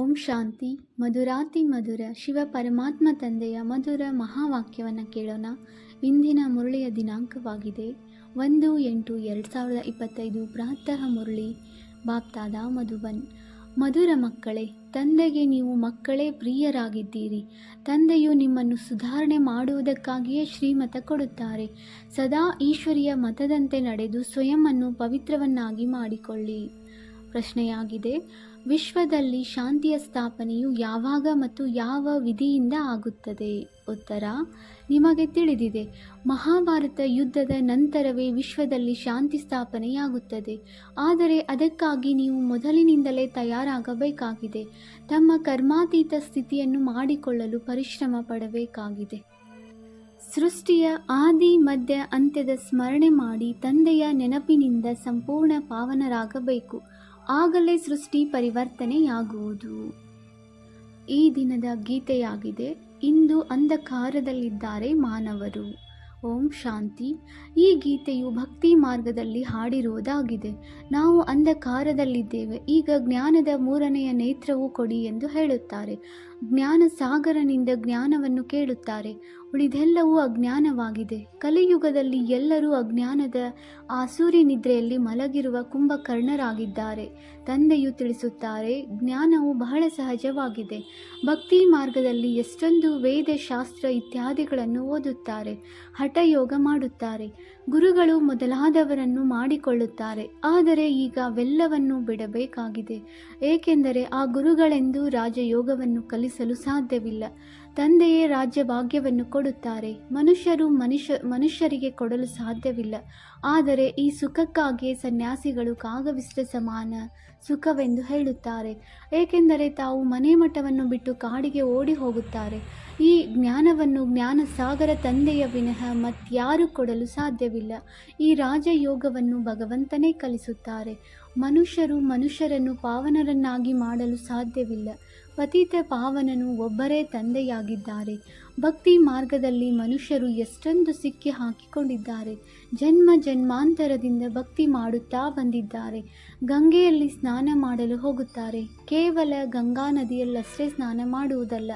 ಓಂ ಶಾಂತಿ. ಮಧುರಾತಿ ಮಧುರ ಶಿವ ಪರಮಾತ್ಮ ತಂದೆಯ ಮಧುರ ಮಹಾವಾಕ್ಯವನ್ನು ಕೇಳೋಣ. ಇಂದಿನ ಮುರಳಿಯ ದಿನಾಂಕವಾಗಿದೆ 1-8-2025. ಪ್ರಾತಃ ಮುರಳಿ ಬಾಪ್ತಾದ ಮಧುಬನ್. ಮಧುರ ಮಕ್ಕಳೇ, ತಂದೆಗೆ ನೀವು ಮಕ್ಕಳೇ ಪ್ರಿಯರಾಗಿದ್ದೀರಿ. ತಂದೆಯು ನಿಮ್ಮನ್ನು ಸುಧಾರಣೆ ಮಾಡುವುದಕ್ಕಾಗಿಯೇ ಶ್ರೀಮತ ಕೊಡುತ್ತಾರೆ. ಸದಾ ಈಶ್ವರಿಯ ಮತದಂತೆ ನಡೆದು ಸ್ವಯಂವನ್ನು ಪವಿತ್ರವನ್ನಾಗಿ ಮಾಡಿಕೊಳ್ಳಿ. ಪ್ರಶ್ನೆಯಾಗಿದೆ, ವಿಶ್ವದಲ್ಲಿ ಶಾಂತಿಯ ಸ್ಥಾಪನೆಯು ಯಾವಾಗ ಮತ್ತು ಯಾವ ವಿಧಿಯಿಂದ ಆಗುತ್ತದೆ? ಉತ್ತರ, ನಿಮಗೆ ತಿಳಿದಿದೆ. ಮಹಾಭಾರತ ಯುದ್ಧದ ನಂತರವೇ ವಿಶ್ವದಲ್ಲಿ ಶಾಂತಿ ಸ್ಥಾಪನೆಯಾಗುತ್ತದೆ. ಆದರೆ ಅದಕ್ಕಾಗಿ ನೀವು ಮೊದಲಿನಿಂದಲೇ ತಯಾರಾಗಬೇಕಾಗಿದೆ. ತಮ್ಮ ಕರ್ಮಾತೀತ ಸ್ಥಿತಿಯನ್ನು ಮಾಡಿಕೊಳ್ಳಲು ಪರಿಶ್ರಮ ಪಡಬೇಕಾಗಿದೆ. ಸೃಷ್ಟಿಯ ಆದಿ ಮಧ್ಯ ಅಂತ್ಯದ ಸ್ಮರಣೆ ಮಾಡಿ ತಂದೆಯ ನೆನಪಿನಿಂದ ಸಂಪೂರ್ಣ ಪಾವನರಾಗಬೇಕು. ಆಗಲೇ ಸೃಷ್ಟಿ ಪರಿವರ್ತನೆಯಾಗುವುದು. ಈ ದಿನದ ಗೀತೆಯಾಗಿದೆ, ಇಂದು ಅಂಧಕಾರದಲ್ಲಿದ್ದಾರೆ ಮಾನವರು. ಓಂ ಶಾಂತಿ. ಈ ಗೀತೆಯು ಭಕ್ತಿ ಮಾರ್ಗದಲ್ಲಿ ಹಾಡಿರುವುದಾಗಿದೆ. ನಾವು ಅಂಧಕಾರದಲ್ಲಿದ್ದೇವೆ, ಈಗ ಜ್ಞಾನದ 3ನೆಯ ನೇತ್ರವು ಕೊಡಿ ಎಂದು ಹೇಳುತ್ತಾರೆ. ಜ್ಞಾನ ಸಾಗರನಿಂದ ಜ್ಞಾನವನ್ನು ಕೇಳುತ್ತಾರೆ. ಉಳಿದೆಲ್ಲವೂ ಅಜ್ಞಾನವಾಗಿದೆ. ಕಲಿಯುಗದಲ್ಲಿ ಎಲ್ಲರೂ ಅಜ್ಞಾನದ ಆಸೂರಿ ನಿದ್ರೆಯಲ್ಲಿ ಮಲಗಿರುವ ಕುಂಭಕರ್ಣರಾಗಿದ್ದಾರೆ. ತಂದೆಯು ತಿಳಿಸುತ್ತಾರೆ, ಜ್ಞಾನವು ಬಹಳ ಸಹಜವಾಗಿದೆ. ಭಕ್ತಿ ಮಾರ್ಗದಲ್ಲಿ ಎಷ್ಟೊಂದು ವೇದ ಶಾಸ್ತ್ರ ಇತ್ಯಾದಿಗಳನ್ನು ಓದುತ್ತಾರೆ, ಹಠಯೋಗ ಮಾಡುತ್ತಾರೆ, ಗುರುಗಳು ಮೊದಲಾದವರನ್ನು ಮಾಡಿಕೊಳ್ಳುತ್ತಾರೆ. ಆದರೆ ಈಗ ಅವೆಲ್ಲವನ್ನು ಬಿಡಬೇಕಾಗಿದೆ. ಏಕೆಂದರೆ ಆ ಗುರುಗಳೆಂದು ರಾಜಯೋಗವನ್ನು ಕಲಿಸಲು ಸಾಧ್ಯವಿಲ್ಲ. ತಂದೆಯೇ ರಾಜ್ಯ ಭಾಗ್ಯವನ್ನು ಕೊಡುತ್ತಾರೆ. ಮನುಷ್ಯರಿಗೆ ಕೊಡಲು ಸಾಧ್ಯವಿಲ್ಲ. ಆದರೆ ಈ ಸುಖಕ್ಕಾಗಿಯೇ ಸನ್ಯಾಸಿಗಳು ಕಾಗವಿಷ್ಟ ಸಮಾನ ಸುಖವೆಂದು ಹೇಳುತ್ತಾರೆ. ಏಕೆಂದರೆ ತಾವು ಮನೆ ಮಠವನ್ನು ಬಿಟ್ಟು ಕಾಡಿಗೆ ಓಡಿ ಹೋಗುತ್ತಾರೆ. ಈ ಜ್ಞಾನವನ್ನು ಜ್ಞಾನಸಾಗರ ತಂದೆಯ ವಿನಃ ಮತ್ಯಾರೂ ಕೊಡಲು ಸಾಧ್ಯವಿಲ್ಲ. ಈ ರಾಜಯೋಗವನ್ನು ಭಗವಂತನೇ ಕಲಿಸುತ್ತಾರೆ. ಮನುಷ್ಯರನ್ನು ಪಾವನರನ್ನಾಗಿ ಮಾಡಲು ಸಾಧ್ಯವಿಲ್ಲ. ಪತಿತ ಪಾವನನು ಒಬ್ಬರೇ ತಂದೆಯಾಗಿದ್ದಾರೆ. ಭಕ್ತಿ ಮಾರ್ಗದಲ್ಲಿ ಮನುಷ್ಯರು ಎಷ್ಟೊಂದು ಸಿಕ್ಕಿ ಹಾಕಿಕೊಂಡಿದ್ದಾರೆ. ಜನ್ಮ ಜನ್ಮಾಂತರದಿಂದ ಭಕ್ತಿ ಮಾಡುತ್ತಾ ಬಂದಿದ್ದಾರೆ. ಗಂಗೆಯಲ್ಲಿ ಸ್ನಾನ ಮಾಡಲು ಹೋಗುತ್ತಾರೆ. ಕೇವಲ ಗಂಗಾ ನದಿಯಲ್ಲಷ್ಟೇ ಸ್ನಾನ ಮಾಡುವುದಲ್ಲ.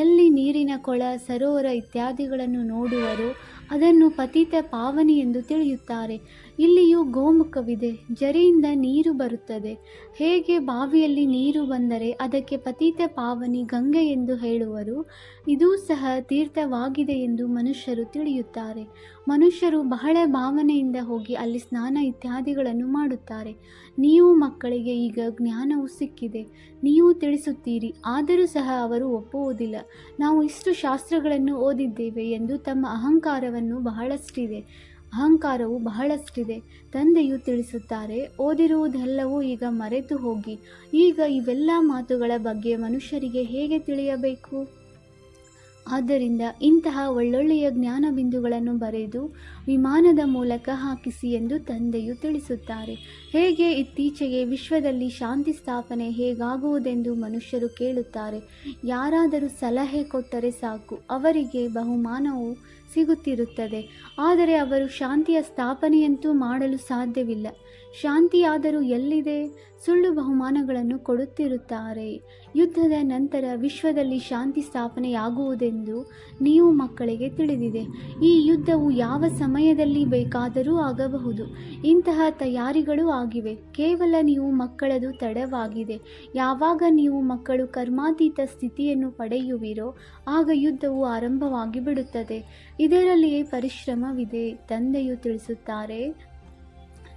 ಎಲ್ಲಿ ನೀರಿನ ಕೊಳ, ಸರೋವರ ಇತ್ಯಾದಿಗಳನ್ನು ನೋಡುವರೋ ಅದನ್ನು ಪತಿತ ಪಾವನಿ ಎಂದು ತಿಳಿಯುತ್ತಾರೆ. ಇಲ್ಲಿಯೂ ಗೋಮುಖವಿದೆ, ಜರಿಯಿಂದ ನೀರು ಬರುತ್ತದೆ. ಹೇಗೆ ಬಾವಿಯಲ್ಲಿ ನೀರು ಬಂದರೆ ಅದಕ್ಕೆ ಪತಿತ ಪಾವನಿ ಗಂಗೆ ಎಂದು ಹೇಳುವರು, ಇದೂ ಸಹ ತೀರ್ಥವಾಗಿದೆ ಎಂದು ಮನುಷ್ಯರು ತಿಳಿಯುತ್ತಾರೆ. ಮನುಷ್ಯರು ಬಹಳ ಭಾವನೆಯಿಂದ ಹೋಗಿ ಅಲ್ಲಿ ಸ್ನಾನ ಇತ್ಯಾದಿಗಳನ್ನು ಮಾಡುತ್ತಾರೆ. ನೀವು ಮಕ್ಕಳಿಗೆ ಈಗ ಜ್ಞಾನವು ಸಿಕ್ಕಿದೆ, ನೀವು ತಿಳಿಸುತ್ತೀರಿ. ಆದರೂ ಸಹ ಅವರು ಒಪ್ಪುವುದಿಲ್ಲ. ನಾವು ಇಷ್ಟು ಶಾಸ್ತ್ರಗಳನ್ನು ಓದಿದ್ದೇವೆ ಎಂದು ತಮ್ಮ ಅಹಂಕಾರವು ಬಹಳಷ್ಟಿದೆ. ತಂದೆಯು ತಿಳಿಸುತ್ತಾರೆ, ಓದಿರುವುದೆಲ್ಲವೂ ಈಗ ಮರೆತು ಹೋಗಿ. ಈಗ ಇವೆಲ್ಲ ಮಾತುಗಳ ಬಗ್ಗೆ ಮನುಷ್ಯರಿಗೆ ಹೇಗೆ ತಿಳಿಯಬೇಕು? ಆದ್ದರಿಂದ ಇಂತಹ ಒಳ್ಳೊಳ್ಳೆಯ ಜ್ಞಾನ ಬಿಂದುಗಳನ್ನು ಬರೆದು ವಿಮಾನದ ಮೂಲಕ ಹಾಕಿಸಿ ಎಂದು ತಂದೆಯು ತಿಳಿಸುತ್ತಾರೆ. ಹೇಗೆ ಇತ್ತೀಚೆಗೆ ವಿಶ್ವದಲ್ಲಿ ಶಾಂತಿ ಸ್ಥಾಪನೆ ಹೇಗಾಗುವುದೆಂದು ಮನುಷ್ಯರು ಕೇಳುತ್ತಾರೆ. ಯಾರಾದರೂ ಸಲಹೆ ಕೊಟ್ಟರೆ ಸಾಕು, ಅವರಿಗೆ ಬಹುಮಾನವು ಸಿಗುತ್ತಿರುತ್ತದೆ. ಆದರೆ ಅವರು ಶಾಂತಿಯ ಸ್ಥಾಪನೆಯಂತೂ ಮಾಡಲು ಸಾಧ್ಯವಿಲ್ಲ. ಶಾಂತಿಯಾದರೂ ಎಲ್ಲಿದೆ? ಸುಳ್ಳು ಬಹುಮಾನಗಳನ್ನು ಕೊಡುತ್ತಿರುತ್ತಾರೆ. ಯುದ್ಧದ ನಂತರ ವಿಶ್ವದಲ್ಲಿ ಶಾಂತಿ ಸ್ಥಾಪನೆಯಾಗುವುದೆಂದು ನೀವು ಮಕ್ಕಳಿಗೆ ತಿಳಿದಿದೆ. ಈ ಯುದ್ಧವು ಯಾವ ಸಮಯದಲ್ಲಿ ಬೇಕಾದರೂ ಆಗಬಹುದು. ಇಂತಹ ತಯಾರಿಗಳು ಆಗಿವೆ. ಕೇವಲ ನೀವು ಮಕ್ಕಳದು ತಡವಾಗಿದೆ. ಯಾವಾಗ ನೀವು ಮಕ್ಕಳು ಕರ್ಮಾತೀತ ಸ್ಥಿತಿಯನ್ನು ಪಡೆಯುವಿರೋ ಆಗ ಯುದ್ಧವು ಆರಂಭವಾಗಿ ಬಿಡುತ್ತದೆ. ಇದರಲ್ಲಿಯೇ ಪರಿಶ್ರಮವಿದೆ. ತಂದೆಯು ತಿಳಿಸುತ್ತಾರೆ,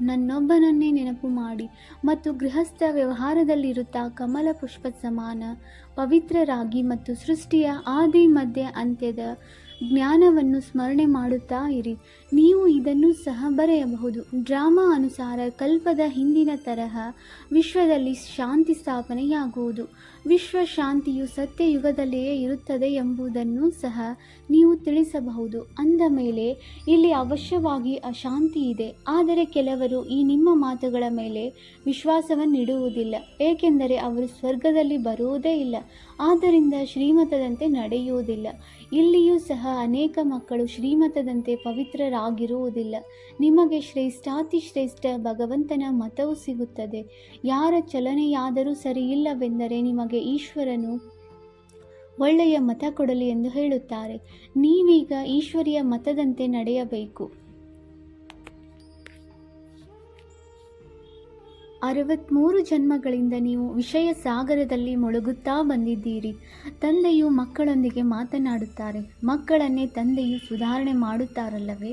ನನ್ನೊಬ್ಬನನ್ನೇ ನೆನಪು ಮಾಡಿ ಮತ್ತು ಗೃಹಸ್ಥ ವ್ಯವಹಾರದಲ್ಲಿರುತ್ತಾ ಕಮಲ ಪುಷ್ಪ ಸಮಾನ ಪವಿತ್ರರಾಗಿ ಮತ್ತು ಸೃಷ್ಟಿಯ ಆದಿ ಮಧ್ಯ ಅಂತ್ಯದ ಜ್ಞಾನವನ್ನು ಸ್ಮರಣೆ ಮಾಡುತ್ತಾ ಇರಿ. ನೀವು ಇದನ್ನು ಸಹ ಬರೆಯಬಹುದು. ಡ್ರಾಮಾ ಅನುಸಾರ ಕಲ್ಪದ ಹಿಂದಿನ ತರಹ ವಿಶ್ವದಲ್ಲಿ ಶಾಂತಿ ಸ್ಥಾಪನೆಯಾಗುವುದು. ವಿಶ್ವ ಶಾಂತಿಯು ಸತ್ಯಯುಗದಲ್ಲಿಯೇ ಇರುತ್ತದೆ ಎಂಬುದನ್ನು ಸಹ ನೀವು ತಿಳಿಸಬಹುದು. ಅಂದ ಮೇಲೆ ಇಲ್ಲಿ ಅವಶ್ಯವಾಗಿ ಅಶಾಂತಿ ಇದೆ. ಆದರೆ ಕೆಲವರು ಈ ನಿಮ್ಮ ಮಾತುಗಳ ಮೇಲೆ ವಿಶ್ವಾಸವನ್ನಿಡುವುದಿಲ್ಲ. ಏಕೆಂದರೆ ಅವರು ಸ್ವರ್ಗದಲ್ಲಿ ಬರುವುದೇ ಇಲ್ಲ. ಆದ್ದರಿಂದ ಶ್ರೀಮತದಂತೆ ನಡೆಯುವುದಿಲ್ಲ. ಇಲ್ಲಿಯೂ ಸಹ ಅನೇಕ ಮಕ್ಕಳು ಶ್ರೀಮತದಂತೆ ಪವಿತ್ರರಾಗಿರುವುದಿಲ್ಲ. ನಿಮಗೆ ಶ್ರೇಷ್ಠಾತಿಶ್ರೇಷ್ಠ ಭಗವಂತನ ಮತವು ಸಿಗುತ್ತದೆ. ಯಾರ ಚಲನೆಯಾದರೂ ಸರಿಯಿಲ್ಲವೆಂದರೆ ನಿಮಗೆ ಈಶ್ವರನು ಒಳ್ಳೆಯ ಮತ ಕೊಡಲಿ ಎಂದು ಹೇಳುತ್ತಾರೆ. ನೀವೀಗ ಈಶ್ವರಿಯ ಮತದಂತೆ ನಡೆಯಬೇಕು. 63 ಜನ್ಮಗಳಿಂದ ನೀವು ವಿಷಯ ಸಾಗರದಲ್ಲಿ ಮುಳುಗುತ್ತಾ ಬಂದಿದ್ದೀರಿ. ತಂದೆಯು ಮಕ್ಕಳೊಂದಿಗೆ ಮಾತನಾಡುತ್ತಾರೆ. ಮಕ್ಕಳನ್ನೇ ತಂದೆಯು ಸುಧಾರಣೆ ಮಾಡುತ್ತಾರಲ್ಲವೇ?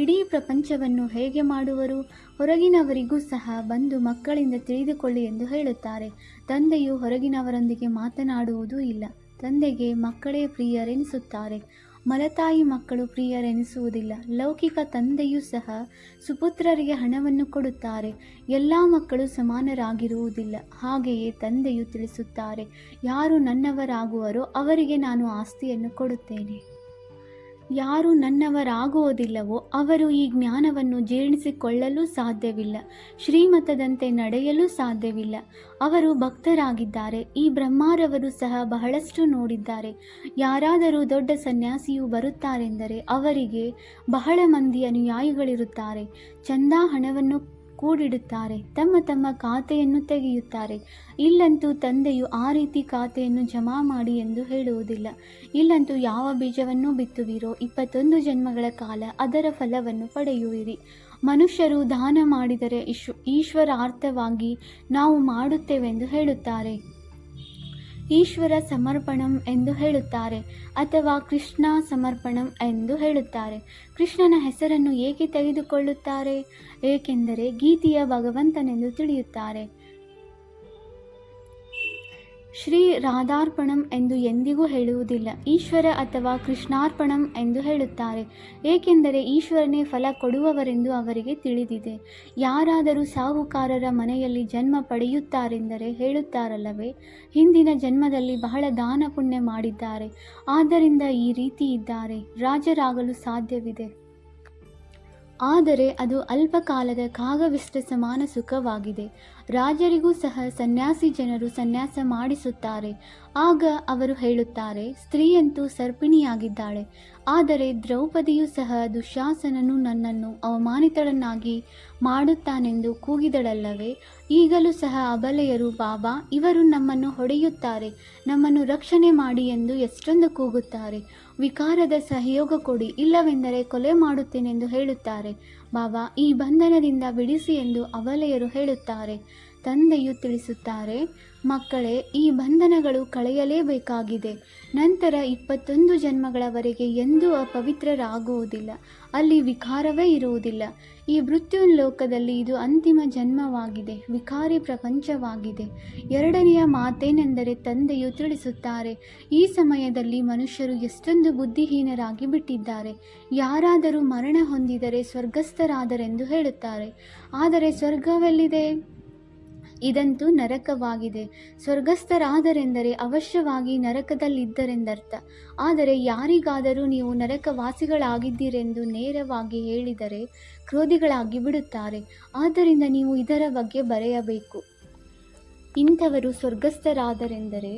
ಇಡೀ ಪ್ರಪಂಚವನ್ನು ಹೇಗೆ ಮಾಡುವರು? ಹೊರಗಿನವರಿಗೂ ಸಹ ಬಂದು ಮಕ್ಕಳಿಂದ ತಿಳಿದುಕೊಳ್ಳಿ ಎಂದು ಹೇಳುತ್ತಾರೆ. ತಂದೆಯು ಹೊರಗಿನವರೊಂದಿಗೆ ಮಾತನಾಡುವುದೂ ಇಲ್ಲ. ತಂದೆಗೆ ಮಕ್ಕಳೇ ಪ್ರಿಯರೆನಿಸುತ್ತಾರೆ. ಮಲತಾಯಿ ಮಕ್ಕಳು ಪ್ರಿಯರೆನಿಸುವುದಿಲ್ಲ. ಲೌಕಿಕ ತಂದೆಯೂ ಸಹ ಸುಪುತ್ರರಿಗೆ ಹಣವನ್ನು ಕೊಡುತ್ತಾರೆ. ಎಲ್ಲ ಮಕ್ಕಳು ಸಮಾನರಾಗಿರುವುದಿಲ್ಲ. ಹಾಗೆಯೇ ತಂದೆಯು ತಿಳಿಸುತ್ತಾರೆ, ಯಾರು ನನ್ನವರಾಗುವರೋ ಅವರಿಗೆ ನಾನು ಆಸ್ತಿಯನ್ನು ಕೊಡುತ್ತೇನೆ. ಯಾರು ನನ್ನವರಾಗುವುದಿಲ್ಲವೋ ಅವರು ಈ ಜ್ಞಾನವನ್ನು ಜೀರ್ಣಿಸಿಕೊಳ್ಳಲು ಸಾಧ್ಯವಿಲ್ಲ, ಶ್ರೀಮತದಂತೆ ನಡೆಯಲು ಸಾಧ್ಯವಿಲ್ಲ. ಅವರು ಭಕ್ತರಾಗಿದ್ದಾರೆ. ಈ ಬ್ರಹ್ಮಾರವರು ಸಹ ಬಹಳಷ್ಟು ನೋಡಿದ್ದಾರೆ. ಯಾರಾದರೂ ದೊಡ್ಡ ಸನ್ಯಾಸಿಯು ಬರುತ್ತಾರೆಂದರೆ ಅವರಿಗೆ ಬಹಳ ಮಂದಿ ಅನುಯಾಯಿಗಳಿರುತ್ತಾರೆ. ಚಂದಾ ಹಣವನ್ನು ಕೂಡಿಡುತ್ತಾರೆ. ತಮ್ಮ ತಮ್ಮ ಖಾತೆಯನ್ನು ತೆಗೆಯುತ್ತಾರೆ. ಇಲ್ಲಂತೂ ತಂದೆಯು ಆ ರೀತಿ ಖಾತೆಯನ್ನು ಜಮಾ ಮಾಡಿ ಎಂದು ಹೇಳುವುದಿಲ್ಲ. ಇಲ್ಲಂತೂ ಯಾವ ಬೀಜವನ್ನು ಬಿತ್ತುವಿರೋ 21 ಜನ್ಮಗಳ ಕಾಲ ಅದರ ಫಲವನ್ನು ಪಡೆಯುವಿರಿ. ಮನುಷ್ಯರು ದಾನ ಮಾಡಿದರೆ ಈಶ್ವರಾರ್ಥವಾಗಿ ನಾವು ಮಾಡುತ್ತೇವೆಂದು ಹೇಳುತ್ತಾರೆ. ಈಶ್ವರ ಸಮರ್ಪಣಂ ಎಂದು ಹೇಳುತ್ತಾರೆ ಅಥವಾ ಕೃಷ್ಣ ಸಮರ್ಪಣಂ ಎಂದು ಹೇಳುತ್ತಾರೆ. ಕೃಷ್ಣನ ಹೆಸರನ್ನು ಏಕೆ ತೆಗೆದುಕೊಳ್ಳುತ್ತಾರೆ? ಏಕೆಂದರೆ ಗೀತೆಯ ಭಗವಂತನೆಂದು ತಿಳಿಯುತ್ತಾರೆ. ಶ್ರೀ ರಾಧಾರ್ಪಣಂ ಎಂದು ಎಂದಿಗೂ ಹೇಳುವುದಿಲ್ಲ. ಈಶ್ವರ ಅಥವಾ ಕೃಷ್ಣಾರ್ಪಣಂ ಎಂದು ಹೇಳುತ್ತಾರೆ. ಏಕೆಂದರೆ ಈಶ್ವರನೇ ಫಲ ಕೊಡುವವರೆಂದು ಅವರಿಗೆ ತಿಳಿದಿದೆ. ಯಾರಾದರೂ ಸಾಹುಕಾರರ ಮನೆಯಲ್ಲಿ ಜನ್ಮ ಪಡೆಯುತ್ತಾರೆಂದರೆ ಹೇಳುತ್ತಾರಲ್ಲವೇ, ಹಿಂದಿನ ಜನ್ಮದಲ್ಲಿ ಬಹಳ ದಾನ ಪುಣ್ಯ ಮಾಡಿದ್ದಾರೆ, ಆದ್ದರಿಂದ ಈ ರೀತಿ ಇದ್ದಾರೆ. ರಾಜರಾಗಲು ಸಾಧ್ಯವಿದೆ, ಆದರೆ ಅದು ಅಲ್ಪಕಾಲದ ಕಾಗವಿಷ್ಟ ಸಮಾನ ಸುಖವಾಗಿದೆ. ರಾಜರಿಗೂ ಸಹ ಸನ್ಯಾಸಿ ಜನರು ಸನ್ಯಾಸ ಮಾಡಿಸುತ್ತಾರೆ. ಆಗ ಅವರು ಹೇಳುತ್ತಾರೆ, ಸ್ತ್ರೀಯಂತೂ ಸರ್ಪಿಣಿಯಾಗಿದ್ದಾಳೆ. ಆದರೆ ದ್ರೌಪದಿಯೂ ಸಹ ದುಶ್ಯಾಸನನು ನನ್ನನ್ನು ಅವಮಾನಿತಳನ್ನಾಗಿ ಮಾಡುತ್ತಾನೆಂದು ಕೂಗಿದಳಲ್ಲವೇ? ಈಗಲೂ ಸಹ ಅಬಲೆಯರು, ಬಾಬಾ ಇವರು ನಮ್ಮನ್ನು ಹೊಡೆಯುತ್ತಾರೆ, ನಮ್ಮನ್ನು ರಕ್ಷಣೆ ಮಾಡಿ ಎಂದು ಎಷ್ಟೊಂದು ಕೂಗುತ್ತಾರೆ. ವಿಕಾರದ ಸಹಯೋಗ ಕೊಡಿ, ಇಲ್ಲವೆಂದರೆ ಕೊಲೆ ಮಾಡುತ್ತೇನೆಂದು ಹೇಳುತ್ತಾರೆ. ಬಾಬಾ ಈ ಬಂಧನದಿಂದ ಬಿಡಿಸಿ ಎಂದು ಅಬಲೆಯರು ಹೇಳುತ್ತಾರೆ. ತಂದೆಯು ತಿಳಿಸುತ್ತಾರೆ, ಮಕ್ಕಳೇ ಈ ಬಂಧನಗಳು ಕಳೆಯಲೇಬೇಕಾಗಿದೆ. ನಂತರ 21 ಜನ್ಮಗಳವರೆಗೆ ಎಂದೂ ಅಪವಿತ್ರರಾಗುವುದಿಲ್ಲ. ಅಲ್ಲಿ ವಿಕಾರವೇ ಇರುವುದಿಲ್ಲ. ಈ ಮೃತ್ಯುಲೋಕದಲ್ಲಿ ಇದು ಅಂತಿಮ ಜನ್ಮವಾಗಿದೆ, ವಿಕಾರಿ ಪ್ರಪಂಚವಾಗಿದೆ. ಎರಡನೆಯ ಮಾತೇನೆಂದರೆ ತಂದೆಯು ತಿಳಿಸುತ್ತಾರೆ, ಈ ಸಮಯದಲ್ಲಿ ಮನುಷ್ಯರು ಎಷ್ಟೊಂದು ಬುದ್ಧಿಹೀನರಾಗಿ ಬಿಟ್ಟಿದ್ದಾರೆ. ಯಾರಾದರೂ ಮರಣ ಹೊಂದಿದರೆ ಸ್ವರ್ಗಸ್ಥರಾದರೆಂದು ಹೇಳುತ್ತಾರೆ. ಆದರೆ ಸ್ವರ್ಗವೆಲ್ಲಿದೆ? ಇದಂತೂ ನರಕವಾಗಿದೆ. ಸ್ವರ್ಗಸ್ಥರಾದರೆಂದರೆ ಅವಶ್ಯವಾಗಿ ನರಕದಲ್ಲಿದ್ದರೆಂದರ್ಥ. ಆದರೆ ಯಾರಿಗಾದರೂ ನೀವು ನರಕವಾಸಿಗಳಾಗಿದ್ದೀರೆಂದು ನೇರವಾಗಿ ಹೇಳಿದರೆ ಕ್ರೋಧಿಗಳಾಗಿ ಬಿಡುತ್ತಾರೆ. ಆದ್ದರಿಂದ ನೀವು ಇದರ ಬಗ್ಗೆ ಬರೆಯಬೇಕು. ಇಂಥವರು ಸ್ವರ್ಗಸ್ಥರಾದರೆಂದರೆ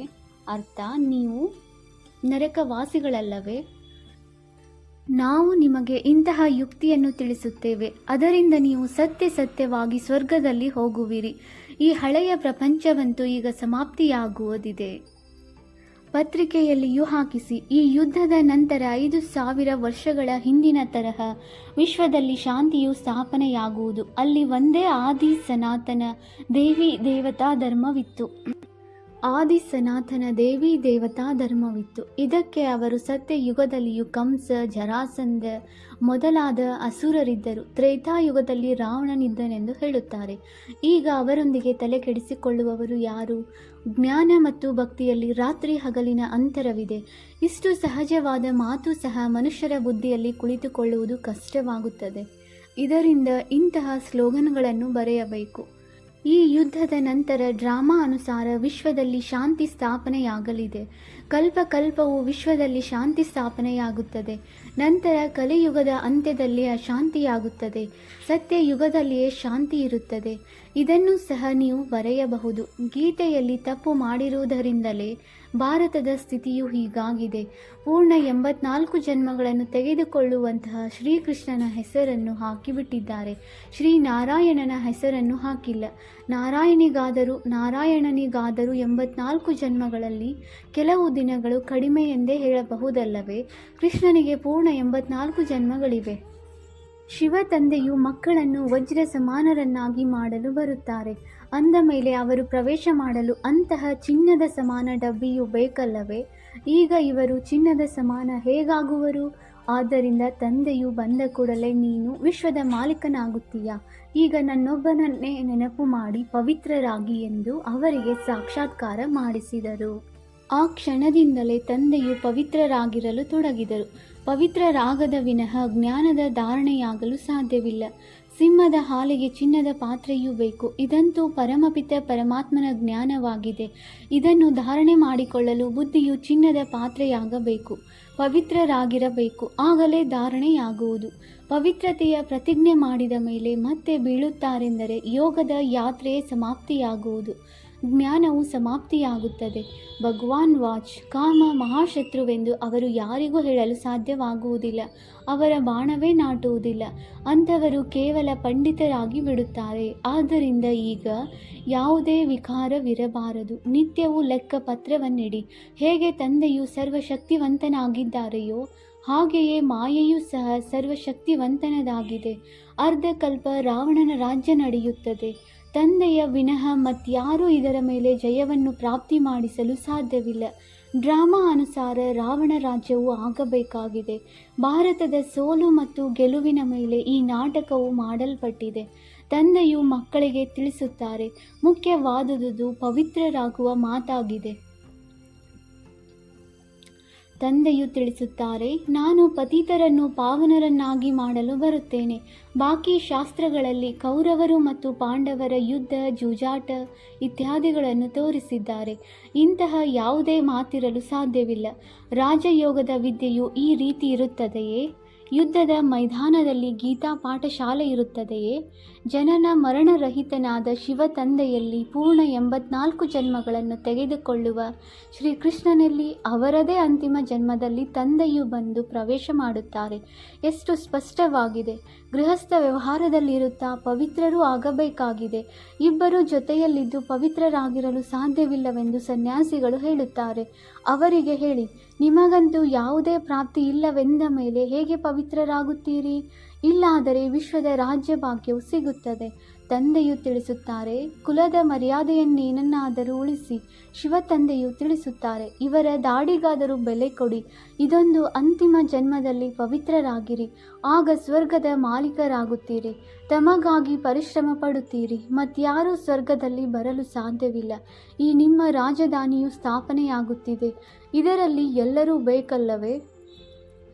ಅರ್ಥ ನೀವು ನರಕವಾಸಿಗಳಲ್ಲವೇ? ನಾವು ನಿಮಗೆ ಇಂತಹ ಯುಕ್ತಿಯನ್ನು ತಿಳಿಸುತ್ತೇವೆ, ಅದರಿಂದ ನೀವು ಸತ್ಯವಾಗಿ ಸ್ವರ್ಗದಲ್ಲಿ ಹೋಗುವಿರಿ. ಈ ಹಳೆಯ ಪ್ರಪಂಚವಂತೂ ಈಗ ಸಮಾಪ್ತಿಯಾಗುವುದಿದೆ. ಪತ್ರಿಕೆಯಲ್ಲಿಯೂ ಹಾಕಿಸಿ, ಈ ಯುದ್ಧದ ನಂತರ 5000 ವರ್ಷಗಳ ಹಿಂದಿನ ತರಹ ವಿಶ್ವದಲ್ಲಿ ಶಾಂತಿಯು ಸ್ಥಾಪನೆಯಾಗುವುದು. ಅಲ್ಲಿ ಒಂದೇ ಆದಿ ಸನಾತನ ದೇವಿ ದೇವತಾ ಧರ್ಮವಿತ್ತು. ಆದಿ ಸನಾತನ ದೇವಿ ದೇವತಾ ಧರ್ಮವಿತ್ತು. ಇದಕ್ಕೆ ಅವರು ಸತ್ಯಯುಗದಲ್ಲಿಯೂ ಕಂಸ, ಜರಾಸಂಧ ಮೊದಲಾದ ಅಸುರರಿದ್ದರು. ತ್ರೇತಾಯುಗದಲ್ಲಿ ರಾವಣನಿದ್ದನೆಂದು ಹೇಳುತ್ತಾರೆ. ಈಗ ಅವರೊಂದಿಗೆ ತಲೆ ಕೆಡಿಸಿಕೊಳ್ಳುವವರು ಯಾರು? ಜ್ಞಾನ ಮತ್ತು ಭಕ್ತಿಯಲ್ಲಿ ರಾತ್ರಿ ಹಗಲಿನ ಅಂತರವಿದೆ. ಇಷ್ಟು ಸಹಜವಾದ ಮಾತು ಸಹ ಮನುಷ್ಯರ ಬುದ್ಧಿಯಲ್ಲಿ ಕುಳಿತುಕೊಳ್ಳುವುದು ಕಷ್ಟವಾಗುತ್ತದೆ. ಇದರಿಂದ ಇಂತಹ ಸ್ಲೋಗನ್ಗಳನ್ನು ಬರೆಯಬೇಕು. ಈ ಯುದ್ಧದ ನಂತರ ಡ್ರಾಮಾ ಅನುಸಾರ ವಿಶ್ವದಲ್ಲಿ ಶಾಂತಿ ಸ್ಥಾಪನೆಯಾಗಲಿದೆ. ಕಲ್ಪಕಲ್ಪವು ವಿಶ್ವದಲ್ಲಿ ಶಾಂತಿ ಸ್ಥಾಪನೆಯಾಗುತ್ತದೆ. ನಂತರ ಕಲಿಯುಗದ ಅಂತ್ಯದಲ್ಲಿ ಅಶಾಂತಿಯಾಗುತ್ತದೆ. ಸತ್ಯಯುಗದಲ್ಲಿಯೇ ಶಾಂತಿ ಇರುತ್ತದೆ. ಇದನ್ನು ಸಹ ನೀವು ಬರೆಯಬಹುದು. ಗೀತೆಯಲ್ಲಿ ತಪ್ಪು ಮಾಡಿರುವುದರಿಂದಲೇ ಭಾರತದ ಸ್ಥಿತಿಯು ಹೀಗಾಗಿದೆ. ಪೂರ್ಣ 84 ಜನ್ಮಗಳನ್ನು ತೆಗೆದುಕೊಳ್ಳುವಂತಹ ಶ್ರೀಕೃಷ್ಣನ ಹೆಸರನ್ನು ಹಾಕಿಬಿಟ್ಟಿದ್ದಾರೆ. ಶ್ರೀನಾರಾಯಣನ ಹೆಸರನ್ನು ಹಾಕಿಲ್ಲ. ನಾರಾಯಣನಿಗಾದರೂ 84 ಜನ್ಮಗಳಲ್ಲಿ ಕೆಲವು ದಿನಗಳು ಕಡಿಮೆ ಎಂದೇ ಹೇಳಬಹುದಲ್ಲವೇ? ಕೃಷ್ಣನಿಗೆ ಪೂರ್ಣ 84 ಜನ್ಮಗಳಿವೆ. ಶಿವ ತಂದೆಯು ಮಕ್ಕಳನ್ನು ವಜ್ರ ಸಮಾನರನ್ನಾಗಿ ಮಾಡಲು ಬರುತ್ತಾರೆ. ಅಂದ ಮೇಲೆ ಅವರು ಪ್ರವೇಶ ಮಾಡಲು ಅಂತಹ ಚಿನ್ನದ ಸಮಾನ ಡಬ್ಬಿಯು ಬೇಕಲ್ಲವೇ? ಈಗ ಇವರು ಚಿನ್ನದ ಸಮಾನ ಹೇಗಾಗುವರು? ಆದ್ದರಿಂದ ತಂದೆಯು ಬಂದ ಕೂಡಲೇ ನೀನು ವಿಶ್ವದ ಮಾಲೀಕನಾಗುತ್ತೀಯಾ? ಈಗ ನನ್ನೊಬ್ಬನನ್ನೇ ನೆನಪು ಮಾಡಿ ಪವಿತ್ರರಾಗಿ ಎಂದು ಅವರಿಗೆ ಸಾಕ್ಷಾತ್ಕಾರ ಮಾಡಿಸಿದರು. ಆ ಕ್ಷಣದಿಂದಲೇ ತಂದೆಯು ಪವಿತ್ರರಾಗಿರಲು ತೊಡಗಿದರು. ಪವಿತ್ರರಾಗದ ವಿನಃ ಜ್ಞಾನದ ಧಾರಣೆಯಾಗಲು ಸಾಧ್ಯವಿಲ್ಲ. ಸಿಂಹದ ಹಾಲಿಗೆ ಚಿನ್ನದ ಪಾತ್ರೆಯೂ ಬೇಕು. ಇದಂತೂ ಪರಮಪಿತ ಪರಮಾತ್ಮನ ಜ್ಞಾನವಾಗಿದೆ. ಇದನ್ನು ಧಾರಣೆ ಮಾಡಿಕೊಳ್ಳಲು ಬುದ್ಧಿಯು ಚಿನ್ನದ ಪಾತ್ರೆಯಾಗಬೇಕು, ಪವಿತ್ರರಾಗಿರಬೇಕು. ಆಗಲೇ ಧಾರಣೆಯಾಗುವುದು. ಪವಿತ್ರತೆಯ ಪ್ರತಿಜ್ಞೆ ಮಾಡಿದ ಮೇಲೆ ಮತ್ತೆ ಬೀಳುತ್ತಾರೆಂದರೆ ಯೋಗದ ಯಾತ್ರೆಯೇ ಸಮಾಪ್ತಿಯಾಗುವುದು, ಜ್ಞಾನವು ಸಮಾಪ್ತಿಯಾಗುತ್ತದೆ. ಭಗವಾನ್ ವಾಚ್ ಕಾಮ ಮಹಾಶತ್ರುವೆಂದು ಅವರು ಯಾರಿಗೂ ಹೇಳಲು ಸಾಧ್ಯವಾಗುವುದಿಲ್ಲ. ಅವರ ಬಾಣವೇ ನಾಟುವುದಿಲ್ಲ. ಅಂಥವರು ಕೇವಲ ಪಂಡಿತರಾಗಿ ಬಿಡುತ್ತಾರೆ. ಆದ್ದರಿಂದ ಈಗ ಯಾವುದೇ ವಿಕಾರವಿರಬಾರದು. ನಿತ್ಯವೂ ಲೆಕ್ಕಪತ್ರವನ್ನಿಡಿ. ಹೇಗೆ ತಂದೆಯು ಸರ್ವಶಕ್ತಿವಂತನಾಗಿದ್ದಾರೆಯೋ ಹಾಗೆಯೇ ಮಾಯೆಯೂ ಸಹ ಸರ್ವಶಕ್ತಿವಂತನದಾಗಿದೆ. ಅರ್ಧಕಲ್ಪ ರಾವಣನ ರಾಜ್ಯ ನಡೆಯುತ್ತದೆ. ತಂದೆಯ ವಿನಃ ಮತ್ಯಾರೂ ಇದರ ಮೇಲೆ ಜಯವನ್ನು ಪ್ರಾಪ್ತಿ ಮಾಡಿಸಲು ಸಾಧ್ಯವಿಲ್ಲ. ಡ್ರಾಮಾ ಅನುಸಾರ ರಾವಣ ರಾಜ್ಯವು ಆಗಬೇಕಾಗಿದೆ. ಭಾರತದ ಸೋಲು ಮತ್ತು ಗೆಲುವಿನ ಮೇಲೆ ಈ ನಾಟಕವು ಮಾಡಲ್ಪಟ್ಟಿದೆ. ತಂದೆಯು ಮಕ್ಕಳಿಗೆ ತಿಳಿಸುತ್ತಾರೆ. ಮುಖ್ಯವಾದುದು ಪವಿತ್ರರಾಗುವ ಮಾತಾಗಿದೆ. ತಂದೆಯು ತಿಳಿಸುತ್ತಾರೆ, ನಾನು ಪತಿತರನ್ನು ಪಾವನರನ್ನಾಗಿ ಮಾಡಲು ಬರುತ್ತೇನೆ. ಬಾಕಿ ಶಾಸ್ತ್ರಗಳಲ್ಲಿ ಕೌರವರು ಮತ್ತು ಪಾಂಡವರ ಯುದ್ಧ, ಜೂಜಾಟ ಇತ್ಯಾದಿಗಳನ್ನು ತೋರಿಸಿದ್ದಾರೆ. ಇಂತಹ ಯಾವುದೇ ಮಾತಿರಲು ಸಾಧ್ಯವಿಲ್ಲ. ರಾಜಯೋಗದ ವಿದ್ಯೆಯು ಈ ರೀತಿ ಇರುತ್ತದೆಯೇ? ಯುದ್ಧದ ಮೈದಾನದಲ್ಲಿ ಗೀತಾ ಪಾಠಶಾಲೆ ಇರುತ್ತದೆಯೇ? ಜನನ ಮರಣರಹಿತನಾದ ಶಿವ ತಂದೆಯಲ್ಲಿ ಪೂರ್ಣ 84 ಜನ್ಮಗಳನ್ನು ತೆಗೆದುಕೊಳ್ಳುವ ಶ್ರೀಕೃಷ್ಣನಲ್ಲಿ ಅವರದೇ ಅಂತಿಮ ಜನ್ಮದಲ್ಲಿ ತಂದೆಯು ಬಂದು ಪ್ರವೇಶ ಮಾಡುತ್ತಾರೆ. ಎಷ್ಟು ಸ್ಪಷ್ಟವಾಗಿದೆ. ಗೃಹಸ್ಥ ವ್ಯವಹಾರದಲ್ಲಿರುತ್ತಾ ಪವಿತ್ರರೂ ಆಗಬೇಕಾಗಿದೆ. ಇಬ್ಬರು ಜೊತೆಯಲ್ಲಿದ್ದು ಪವಿತ್ರರಾಗಿರಲು ಸಾಧ್ಯವಿಲ್ಲವೆಂದು ಸನ್ಯಾಸಿಗಳು ಹೇಳುತ್ತಾರೆ. ಅವರಿಗೆ ಹೇಳಿ, ನಿಮಗಂತೂ ಯಾವುದೇ ಪ್ರಾಪ್ತಿ ಇಲ್ಲವೆಂದ ಮೇಲೆ ಹೇಗೆ ಪವಿತ್ರರಾಗುತ್ತೀರಿ? ಇಲ್ಲಾದರೆ ವಿಶ್ವದ ರಾಜ್ಯ ಭಾಗ್ಯವು ಸಿಗುತ್ತದೆ. ತಂದೆಯು ತಿಳಿಸುತ್ತಾರೆ, ಕುಲದ ಮರ್ಯಾದೆಯನ್ನೇನನ್ನಾದರೂ ಉಳಿಸಿ. ಶಿವ ತಂದೆಯು ತಿಳಿಸುತ್ತಾರೆ, ಇವರ ದಾಡಿಗಾದರೂ ಬೆಲೆ ಕೊಡಿ. ಇದೊಂದು ಅಂತಿಮ ಜನ್ಮದಲ್ಲಿ ಪವಿತ್ರರಾಗಿರಿ. ಆಗ ಸ್ವರ್ಗದ ಮಾಲೀಕರಾಗುತ್ತೀರಿ. ತಮಗಾಗಿ ಪರಿಶ್ರಮ ಪಡುತ್ತೀರಿ. ಮತ್ಯಾರೂ ಸ್ವರ್ಗದಲ್ಲಿ ಬರಲು ಸಾಧ್ಯವಿಲ್ಲ. ಈ ನಿಮ್ಮ ರಾಜಧಾನಿಯು ಸ್ಥಾಪನೆಯಾಗುತ್ತಿದೆ. ಇದರಲ್ಲಿ ಎಲ್ಲರೂ ಬೇಕಲ್ಲವೇ?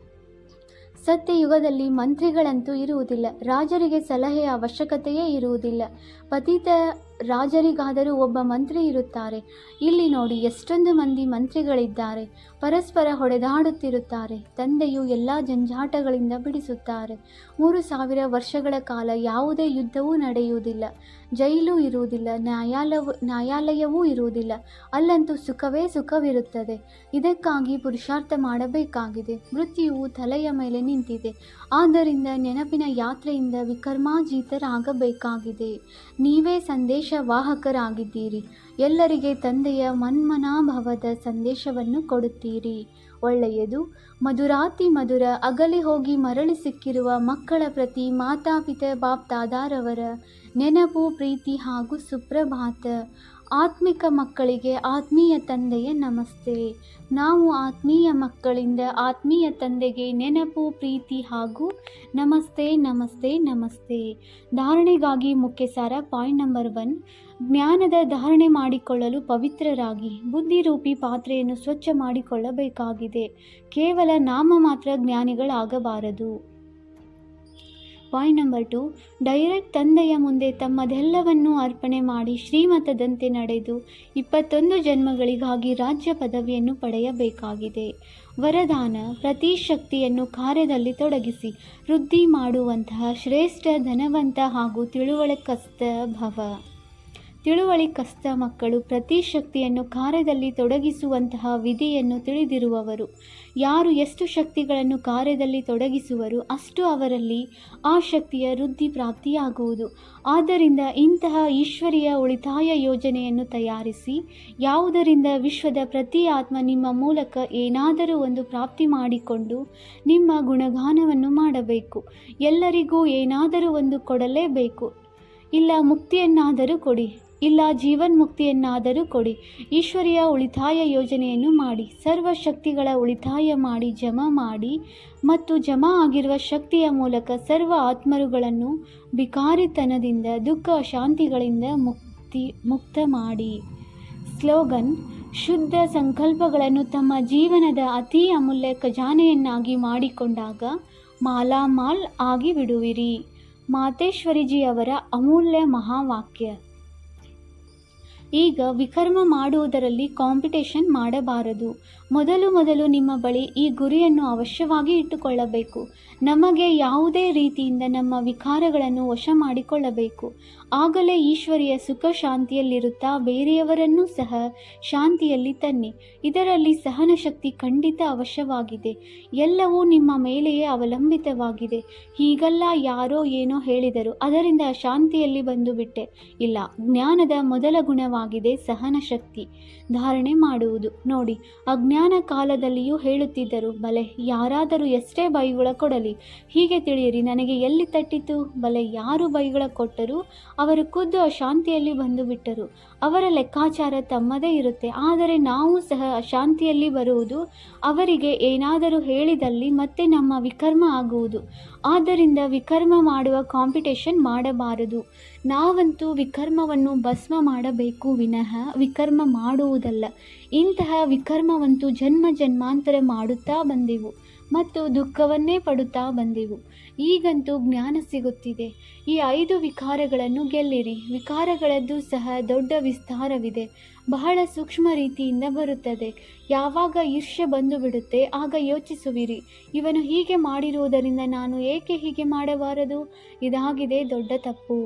ಸತ್ಯಯುಗದಲ್ಲಿ ಮಂತ್ರಿಗಳಂತೂ ಇರುವುದಿಲ್ಲ. ರಾಜರಿಗೆ ಸಲಹೆಯ ಅವಶ್ಯಕತೆಯೇ ಇರುವುದಿಲ್ಲ. ಪತಿತ ರಾಜರಿಗಾದರೂ ಒಬ್ಬ ಮಂತ್ರಿ ಇರುತ್ತಾರೆ. ಇಲ್ಲಿ ನೋಡಿ, ಎಷ್ಟೊಂದು ಮಂದಿ ಮಂತ್ರಿಗಳಿದ್ದಾರೆ. ಪರಸ್ಪರ ಹೊಡೆದಾಡುತ್ತಿರುತ್ತಾರೆ. ತಂದೆಯು ಎಲ್ಲ ಜಂಜಾಟಗಳಿಂದ ಬಿಡಿಸುತ್ತಾರೆ. 3000 ವರ್ಷಗಳ ಕಾಲ ಯಾವುದೇ ಯುದ್ಧವೂ ನಡೆಯುವುದಿಲ್ಲ. ಜೈಲು ಇರುವುದಿಲ್ಲ. ನ್ಯಾಯಾಲಯವೂ ಇರುವುದಿಲ್ಲ. ಅಲ್ಲಂತೂ ಸುಖವೇ ಸುಖವಿರುತ್ತದೆ. ಇದಕ್ಕಾಗಿ ಪುರುಷಾರ್ಥ ಮಾಡಬೇಕಾಗಿದೆ. ಮೃತ್ಯುವು ತಲೆಯ ಮೇಲೆ ನಿಂತಿದೆ. ಆದ್ದರಿಂದ ನೆನಪಿನ ಯಾತ್ರೆಯಿಂದ ವಿಕರ್ಮಾಜೀತರಾಗಬೇಕಾಗಿದೆ. ನೀವೇ ಸಂದೇಶವಾಹಕರಾಗಿದ್ದೀರಿ. ಎಲ್ಲರಿಗೆ ತಂದೆಯ ಮನ್ಮನಾಭವದ ಸಂದೇಶವನ್ನು ಕೊಡುತ್ತೀರಿ. ಒಳ್ಳೆಯದು. ಮಧುರಾತಿ ಮಧುರ ಅಗಲಿ ಹೋಗಿ ಮರಳಿ ಸಿಕ್ಕಿರುವ ಮಕ್ಕಳ ಪ್ರತಿ ಮಾತಾಪಿತ ಬಾಪ್ದಾದಾರವರ ನೆನಪು, ಪ್ರೀತಿ ಹಾಗೂ ಸುಪ್ರಭಾತ. ಆತ್ಮಿಕ ಮಕ್ಕಳಿಗೆ ಆತ್ಮೀಯ ತಂದೆಯ ನಮಸ್ತೆ. ನಾವು ಆತ್ಮೀಯ ಮಕ್ಕಳಿಂದ ಆತ್ಮೀಯ ತಂದೆಗೆ ನೆನಪು, ಪ್ರೀತಿ ಹಾಗೂ ನಮಸ್ತೆ ನಮಸ್ತೆ ನಮಸ್ತೆ. ಧಾರಣೆಗಾಗಿ ಮುಖ್ಯ ಸಾರ. ಪಾಯಿಂಟ್ ನಂಬರ್ 1, ಜ್ಞಾನದ ಧಾರಣೆ ಮಾಡಿಕೊಳ್ಳಲು ಪವಿತ್ರರಾಗಿ ಬುದ್ಧಿರೂಪಿ ಪಾತ್ರೆಯನ್ನು ಸ್ವಚ್ಛ ಮಾಡಿಕೊಳ್ಳಬೇಕಾಗಿದೆ. ಕೇವಲ ನಾಮ ಮಾತ್ರ ಜ್ಞಾನಿಗಳಾಗಬಾರದು. ಪಾಯಿಂಟ್ ನಂಬರ್ 2, ಡೈರೆಕ್ಟ್ ತಂದೆಯ ಮುಂದೆ ತಮ್ಮದೆಲ್ಲವನ್ನೂ ಅರ್ಪಣೆ ಮಾಡಿ ಶ್ರೀಮತದಂತೆ ನಡೆದು 21 ಜನ್ಮಗಳಿಗಾಗಿ ರಾಜ್ಯ ಪದವಿಯನ್ನು ಪಡೆಯಬೇಕಾಗಿದೆ. ವರದಾನ: ಪ್ರತಿ ಶಕ್ತಿಯನ್ನು ಕಾರ್ಯದಲ್ಲಿ ತೊಡಗಿಸಿ ವೃದ್ಧಿ ಮಾಡುವಂತಹ ಶ್ರೇಷ್ಠ ಧನವಂತ ಹಾಗೂ ತಿಳುವಳಿಕಸ್ಥ ಭವ. ತಿಳುವಳಿಕಸ್ಥ ಮಕ್ಕಳು ಪ್ರತಿ ಶಕ್ತಿಯನ್ನು ಕಾರ್ಯದಲ್ಲಿ ತೊಡಗಿಸುವಂತಹ ವಿಧಿಯನ್ನು ತಿಳಿದಿರುವವರು. ಯಾರು ಎಷ್ಟು ಶಕ್ತಿಗಳನ್ನು ಕಾರ್ಯದಲ್ಲಿ ತೊಡಗಿಸುವರು ಅಷ್ಟು ಅವರಲ್ಲಿ ಆ ಶಕ್ತಿಯ ವೃದ್ಧಿ ಪ್ರಾಪ್ತಿಯಾಗುವುದು. ಆದ್ದರಿಂದ ಇಂತಹ ಈಶ್ವರೀಯ ಉಳಿತಾಯ ಯೋಜನೆಯನ್ನು ತಯಾರಿಸಿ, ಯಾವುದರಿಂದ ವಿಶ್ವದ ಪ್ರತಿ ಆತ್ಮ ನಿಮ್ಮ ಮೂಲಕ ಏನಾದರೂ ಒಂದು ಪ್ರಾಪ್ತಿ ಮಾಡಿಕೊಂಡು ನಿಮ್ಮ ಗುಣಗಾನವನ್ನು ಮಾಡಬೇಕು. ಎಲ್ಲರಿಗೂ ಏನಾದರೂ ಒಂದು ಕೊಡಲೇಬೇಕು. ಇಲ್ಲ ಮುಕ್ತಿಯನ್ನಾದರೂ ಕೊಡಿ, ಇಲ್ಲ ಜೀವನ್ಮುಕ್ತಿಯನ್ನಾದರೂ ಕೊಡಿ. ಈಶ್ವರೀಯ ಉಳಿತಾಯ ಯೋಜನೆಯನ್ನು ಮಾಡಿ, ಸರ್ವ ಶಕ್ತಿಗಳ ಉಳಿತಾಯ ಮಾಡಿ, ಜಮಾ ಮಾಡಿ ಮತ್ತು ಜಮಾ ಆಗಿರುವ ಶಕ್ತಿಯ ಮೂಲಕ ಸರ್ವ ಆತ್ಮರುಗಳನ್ನು ಬಿಕಾರಿತನದಿಂದ, ದುಃಖ ಅಶಾಂತಿಗಳಿಂದ ಮುಕ್ತ ಮಾಡಿ. ಸ್ಲೋಗನ್: ಶುದ್ಧ ಸಂಕಲ್ಪಗಳನ್ನು ತಮ್ಮ ಜೀವನದ ಅತಿ ಅಮೂಲ್ಯ ಖಜಾನೆಯನ್ನಾಗಿ ಮಾಡಿಕೊಂಡಾಗ ಮಾಲಾಮಾಲ್ ಆಗಿ ಬಿಡುವಿರಿ. ಮಾತೇಶ್ವರಿಜಿಯವರ ಅಮೂಲ್ಯ ಮಹಾವಾಕ್ಯ. ಈಗ ವಿಕರ್ಮ ಮಾಡುವುದರಲ್ಲಿ ಕಾಂಪಿಟೇಷನ್ ಮಾಡಬಾರದು. ಮೊದಲು ನಿಮ್ಮ ಬಳಿ ಈ ಗುರಿಯನ್ನು ಅವಶ್ಯವಾಗಿ ಇಟ್ಟುಕೊಳ್ಳಬೇಕು. ನಮಗೆ ಯಾವುದೇ ರೀತಿಯಿಂದ ನಮ್ಮ ವಿಕಾರಗಳನ್ನು ವಶ ಮಾಡಿಕೊಳ್ಳಬೇಕು. ಆಗಲೇ ಈಶ್ವರಿಯ ಸುಖ ಶಾಂತಿಯಲ್ಲಿರುತ್ತಾ ಬೇರೆಯವರನ್ನೂ ಸಹ ಶಾಂತಿಯಲ್ಲಿ ತನ್ನಿ. ಇದರಲ್ಲಿ ಸಹನ ಶಕ್ತಿ ಖಂಡಿತ ಅವಶ್ಯವಾಗಿದೆ. ಎಲ್ಲವೂ ನಿಮ್ಮ ಮೇಲೆಯೇ ಅವಲಂಬಿತವಾಗಿದೆ. ಹೀಗಲ್ಲ ಯಾರೋ ಏನೋ ಹೇಳಿದರು, ಅದರಿಂದ ಶಾಂತಿಯಲ್ಲಿ ಬಂದು ಬಿಟ್ಟೆ. ಇಲ್ಲ, ಜ್ಞಾನದ ಮೊದಲ ಗುಣವಾಗಿದೆ ಸಹನ ಶಕ್ತಿ ಧಾರಣೆ ಮಾಡುವುದು. ನೋಡಿ, ಅಜ್ಞಾನ ಕಾಲದಲ್ಲಿಯೂ ಹೇಳುತ್ತಿದ್ದರು, ಬಲೆ ಯಾರಾದರೂ ಎಷ್ಟೇ ಬೈಗುಳ ಕೊಡಲಿ, ಹೀಗೆ ತಿಳಿಯಿರಿ, ನನಗೆ ಎಲ್ಲಿ ತಟ್ಟಿತು. ಬಲೆ ಯಾರು ಬೈಗುಳ ಕೊಟ್ಟರೂ ಅವರು ಖುದ್ದು ಅಶಾಂತಿಯಲ್ಲಿ ಬಂದು ಬಿಟ್ಟರು. ಅವರ ಲೆಕ್ಕಾಚಾರ ತಮ್ಮದೇ ಇರುತ್ತೆ. ಆದರೆ ನಾವು ಸಹ ಅಶಾಂತಿಯಲ್ಲಿ ಬರುವುದು ಅವರಿಗೆ ಏನಾದರೂ ಹೇಳಿದಲ್ಲಿ ಮತ್ತೆ ನಮ್ಮ ವಿಕರ್ಮ ಆಗುವುದು. ಆದ್ದರಿಂದ ವಿಕರ್ಮ ಮಾಡುವ ಕಾಂಪಿಟೇಷನ್ ಮಾಡಬಾರದು. ನಾವಂತೂ ವಿಕರ್ಮವನ್ನು ಭಸ್ಮ ಮಾಡಬೇಕು ವಿನಃ ವಿಕರ್ಮ ಮಾಡುವುದಲ್ಲ. ಇಂತಹ ವಿಕರ್ಮವಂತೂ ಜನ್ಮ ಜನ್ಮಾಂತರ ಮಾಡುತ್ತಾ ಬಂದೆವು ಮತ್ತು ದುಃಖವನ್ನೇ ಪಡುತ್ತಾ ಬಂದೆವು. ಈಗಂತೂ ಜ್ಞಾನ ಸಿಗುತ್ತಿದೆ. ಈ 5 ವಿಕಾರಗಳನ್ನು ಗೆಲ್ಲಿರಿ. ವಿಕಾರಗಳದ್ದು ಸಹ ದೊಡ್ಡ ವಿಸ್ತಾರವಿದೆ. ಬಹಳ ಸೂಕ್ಷ್ಮ ರೀತಿಯಿಂದ ಬರುತ್ತದೆ. ಯಾವಾಗ ಈರ್ಷ್ಯೆ ಬಂದು ಬಿಡುತ್ತೆ ಆಗ ಯೋಚಿಸುವಿರಿ, ಇವನು ಹೀಗೆ ಮಾಡಿರುವುದರಿಂದ ನಾನು ಏಕೆ ಹೀಗೆ ಮಾಡಬಾರದು? ಇದಾಗಿದೆ ದೊಡ್ಡ ತಪ್ಪು.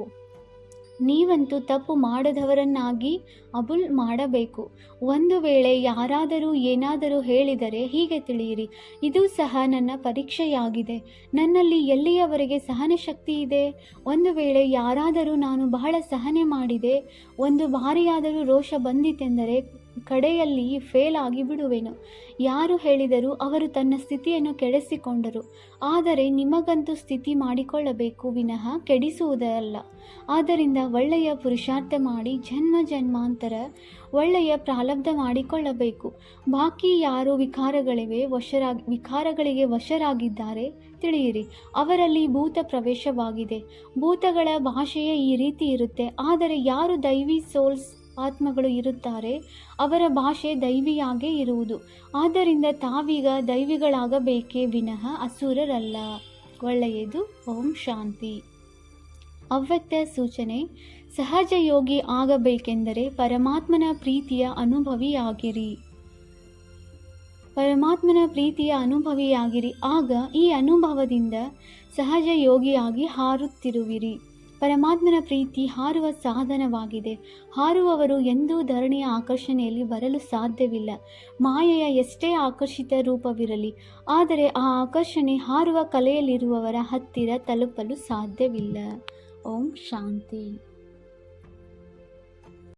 ನೀವಂತೂ ತಪ್ಪು ಮಾಡದವರನ್ನಾಗಿ ಅಬುಲ್ ಮಾಡಬೇಕು. ಒಂದು ವೇಳೆ ಯಾರಾದರೂ ಏನಾದರೂ ಹೇಳಿದರೆ ಹೀಗೆ ತಿಳಿಯಿರಿ, ಇದು ಸಹ ನನ್ನ ಪರೀಕ್ಷೆಯಾಗಿದೆ. ನನ್ನಲ್ಲಿ ಎಲ್ಲಿಯವರೆಗೆ ಸಹನ ಶಕ್ತಿ ಇದೆ? ಒಂದು ವೇಳೆ ಯಾರಾದರೂ ನಾನು ಬಹಳ ಸಹನೆ ಮಾಡಿದೆ, ಒಂದು ಬಾರಿಯಾದರೂ ರೋಷ ಬಂದಿತೆಂದರೆ ಕಡೆಯಲ್ಲಿ ಫೇಲ್ ಆಗಿ ಬಿಡುವೆನು. ಯಾರು ಹೇಳಿದರೂ ಅವರು ತನ್ನ ಸ್ಥಿತಿಯನ್ನು ಕೆಡಿಸಿಕೊಂಡರು. ಆದರೆ ನಿಮಗಂತೂ ಸ್ಥಿತಿ ಮಾಡಿಕೊಳ್ಳಬೇಕು ವಿನಃ ಕೆಡಿಸುವುದಲ್ಲ. ಆದ್ದರಿಂದ ಒಳ್ಳೆಯ ಪುರುಷಾರ್ಥ ಮಾಡಿ ಜನ್ಮ ಜನ್ಮಾಂತರ ಒಳ್ಳೆಯ ಪ್ರಾರಬ್ಧ ಮಾಡಿಕೊಳ್ಳಬೇಕು. ಬಾಕಿ ಯಾರು ವಿಕಾರಗಳಿಗೆ ವಶರಾಗಿದ್ದಾರೆ ತಿಳಿಯಿರಿ, ಅವರಲ್ಲಿ ಭೂತ ಪ್ರವೇಶವಾಗಿದೆ. ಭೂತಗಳ ಭಾಷೆಯೇ ಈ ರೀತಿ ಇರುತ್ತೆ. ಆದರೆ ಯಾರು ದೈವಿ ಸೋಲ್ಸ್ ಆತ್ಮಗಳು ಇರುತ್ತಾರೆ ಅವರ ಭಾಷೆ ದೈವಿಯಾಗೇ ಇರುವುದು. ಆದ್ದರಿಂದ ತಾವೀಗ ದೈವಿಗಳಾಗಬೇಕೇ ವಿನಃ ಅಸುರರಲ್ಲ. ಒಳ್ಳೆಯದು. ಓಂ ಶಾಂತಿ. ಅವ್ಯಕ್ತ ಸೂಚನೆ: ಸಹಜ ಯೋಗಿ ಆಗಬೇಕೆಂದರೆ ಪರಮಾತ್ಮನ ಪ್ರೀತಿಯ ಅನುಭವಿಯಾಗಿರಿ. ಪರಮಾತ್ಮನ ಪ್ರೀತಿಯ ಅನುಭವಿಯಾಗಿರಿ. ಆಗ ಈ ಅನುಭವದಿಂದ ಸಹಜ ಯೋಗಿಯಾಗಿ ಹಾರುತ್ತಿರುವಿರಿ. ಪರಮಾತ್ಮನ ಪ್ರೀತಿ ಹಾರುವ ಸಾಧನವಾಗಿದೆ. ಹಾರುವವರು ಎಂದೂ ಧರಣಿಯ ಆಕರ್ಷಣೆಯಲ್ಲಿ ಬರಲು ಸಾಧ್ಯವಿಲ್ಲ. ಮಾಯೆಯ ಎಷ್ಟೇ ಆಕರ್ಷಿತ ರೂಪವಿರಲಿ, ಆದರೆ ಆ ಆಕರ್ಷಣೆ ಹಾರುವ ಕಲೆಯಲ್ಲಿರುವವರ ಹತ್ತಿರ ತಲುಪಲು ಸಾಧ್ಯವಿಲ್ಲ. ಓಂ ಶಾಂತಿ.